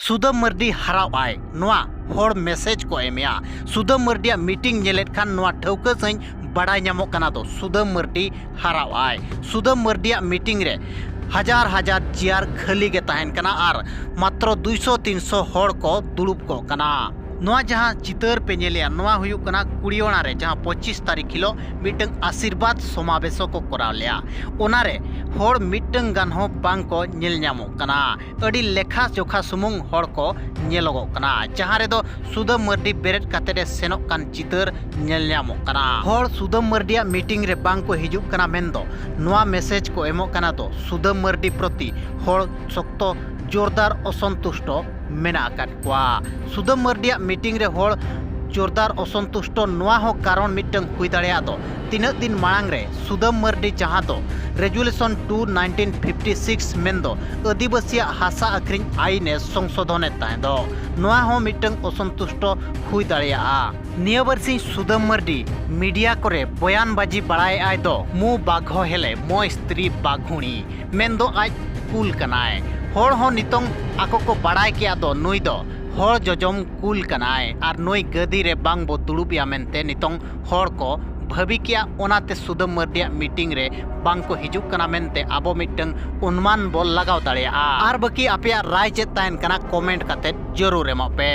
सुदाम मार्डी हरावाय नोआ हर मेसेज को एमेया सुदाम मार्डी मीटिंग नेलेत खान नोआ ठौका सही बड़ाय ᱧᱟᱢᱚᱜ ᱠᱟᱱᱟ ᱫᱚ सुदाम मार्डी हरावाय सुदाम मार्डी मीटिंग रे हजार हजार चेयर खाली गे तहन कना और मात्र 200-300 हर को दुड़ुब को कना नोआ जहाँ चितर पे नेलिया नोआ हुयुक कना कुड़ियोना रे जहाँ 25 तारीख हिलो मिटंग आशीर्वाद समावेश को कराव लिया ओनारे हर मिटंग गान हो बांग को नेल ᱧᱟᱢᱚᱜ कना अड़ी लेखा जोखा सुमुंग हर को नेलोगोग कना जहाँ रे दो सुदाम मार्डी बेरेट काते सेनोक कान चितर नेल ᱧᱟᱢᱚᱜ कना हर सुदाम मार्डी मीटिंग रे बांग को हिजुक कना मेंदो नोआ मेसेज को एमोग कना दो सुदाम मार्डी प्रति हर सख्तो जोरदार असंतुष्ट मेना आकादवा सुदाम मार्डी मीटिंग रे हर जोरदार असंतुष्ट नोआ हो कारण मिटंग हुई दाड़ेया दो तीन दिन मांग रे सुदाम मार्डी जहाँ दो रेजुलेशन 2 1956 मेंदो आदिवासी हासा आखरिंग आईने संशोधन ताहे दो नोआ हो मिटंग असंतुष्ट हुई दाड़ेया निया बरसी सुदाम मार्डी मीडिया करे बयानबाजी बड़ाय आय दो मु बाघो हेले मो स्त्री बाघुणी मेंदो आज कुल कनाय हर हो नितंग आको को बड़ाय किया दो नुई दो हर जजम कुल कनाय और नुई गदी रे बांग बो दुड़ुबिया मेनते नितंग हर को भाभी किया ओनाते सुदाम मार्डी मीटिंग रे बांग को हिजुक कना मेनते आबो मिटंग अनुमान बोल लगाव दाड़ेया आर बाकी आपया राय चेत ताहेन कना कमेंट काते जरूर एमो पे।